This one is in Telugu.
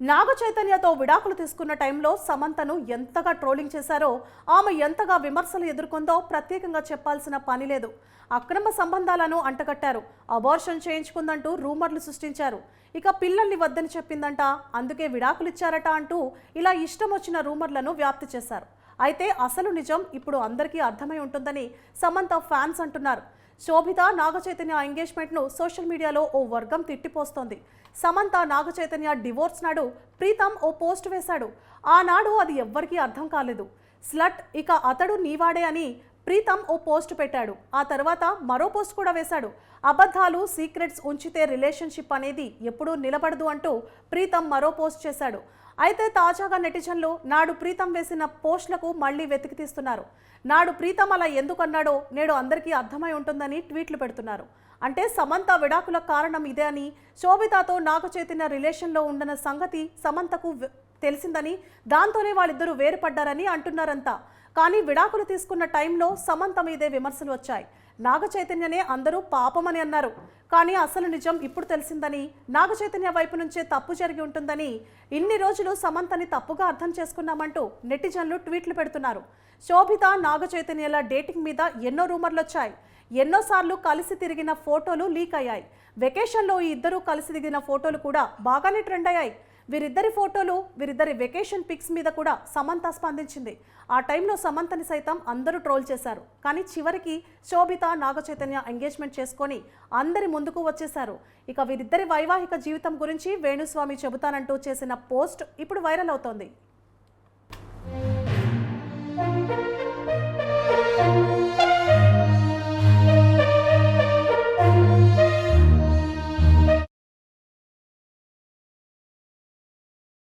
నాగ చైతన్యతో విడాకులు తీసుకున్న టైంలో సమంతను ఎంతగా ట్రోలింగ్ చేశారో, ఆమె ఎంతగా విమర్శలు ఎదుర్కొందో ప్రత్యేకంగా చెప్పాల్సిన పని లేదు. అక్రమ సంబంధాలను అంటగట్టారు, అబార్షన్ చేయించుకుందంటూ రూమర్లు సృష్టించారు. ఇక పిల్లల్ని వద్దని చెప్పిందంట, అందుకే విడాకులు ఇచ్చారట అంటూ ఇలా ఇష్టం వచ్చిన రూమర్లను వ్యాప్తి చేశారు. అయితే అసలు నిజం ఇప్పుడు అందరికీ అర్థమై ఉంటుందని సమంత ఫ్యాన్స్ అంటున్నారు. శోభిత నాగ చైతన్య ఎంగేజ్మెంట్ను సోషల్ మీడియాలో ఓ వర్గం తిట్టిపోస్తోంది. సమంత నాగ చైతన్య డివోర్స్ నాడు ప్రీతం ఓ పోస్ట్ వేశాడు. ఆనాడు అది ఎవ్వరికీ అర్థం కాలేదు. స్లట్, ఇక అతడు నీవాడే అని ప్రీతం ఓ పోస్ట్ పెట్టాడు. ఆ తర్వాత మరో పోస్ట్ కూడా వేశాడు. అబద్ధాలు, సీక్రెట్స్ ఉంచితే రిలేషన్షిప్ అనేది ఎప్పుడూ నిలబడదు అంటూ ప్రీతం మరో పోస్ట్ చేశాడు. అయితే తాజాగా నెటిజన్లు నాడు ప్రీతం వేసిన పోస్టులకు మళ్లీ వెతికి తీస్తున్నారు. నాడు ప్రీతం అలా ఎందుకన్నాడో నేడు అందరికీ అర్థమై ఉంటుందని ట్వీట్లు పెడుతున్నారు. అంటే సమంత విడాకుల కారణం ఇదే అని, శోభితతో నాగ చైతన్య రిలేషన్లో ఉండన సంగతి సమంతకు తెలిసిందని, దాంతోనే వాళ్ళిద్దరూ వేరుపడ్డారని అంటున్నారంతా. కానీ విడాకులు తీసుకున్న టైంలో సమంత మీదే విమర్శలు వచ్చాయి. నాగ చైతన్యనే అందరూ పాపమని అన్నారు. కానీ అసలు నిజం ఇప్పుడు తెలిసిందని, నాగ చైతన్య వైపు నుంచే తప్పు జరిగి ఉంటుందని, ఇన్ని రోజులు సమంతని తప్పుగా అర్థం చేసుకున్నామంటూ నెటిజన్లు ట్వీట్లు పెడుతున్నారు. శోభిత నాగ చైతన్యల డేటింగ్ మీద ఎన్నో రూమర్లు వచ్చాయి. ఎన్నోసార్లు కలిసి తిరిగిన ఫోటోలు లీక్ అయ్యాయి. వెకేషన్లో ఈ ఇద్దరూ కలిసి దిగిన ఫోటోలు కూడా బాగానే ట్రెండ్ అయ్యాయి. వీరిద్దరి ఫోటోలు, వీరిద్దరి వెకేషన్ పిక్స్ మీద కూడా సమంత స్పందించింది. ఆ టైంలో సమంతని సైతం అందరూ ట్రోల్ చేశారు. కానీ చివరికి శోభిత నాగ చైతన్య ఎంగేజ్మెంట్ చేసుకొని అందరి ముందుకు వచ్చేశారు. ఇక వీరిద్దరి వైవాహిక జీవితం గురించి వేణుస్వామి చెబుతానంటూ చేసిన పోస్ట్ ఇప్పుడు వైరల్ అవుతోంది.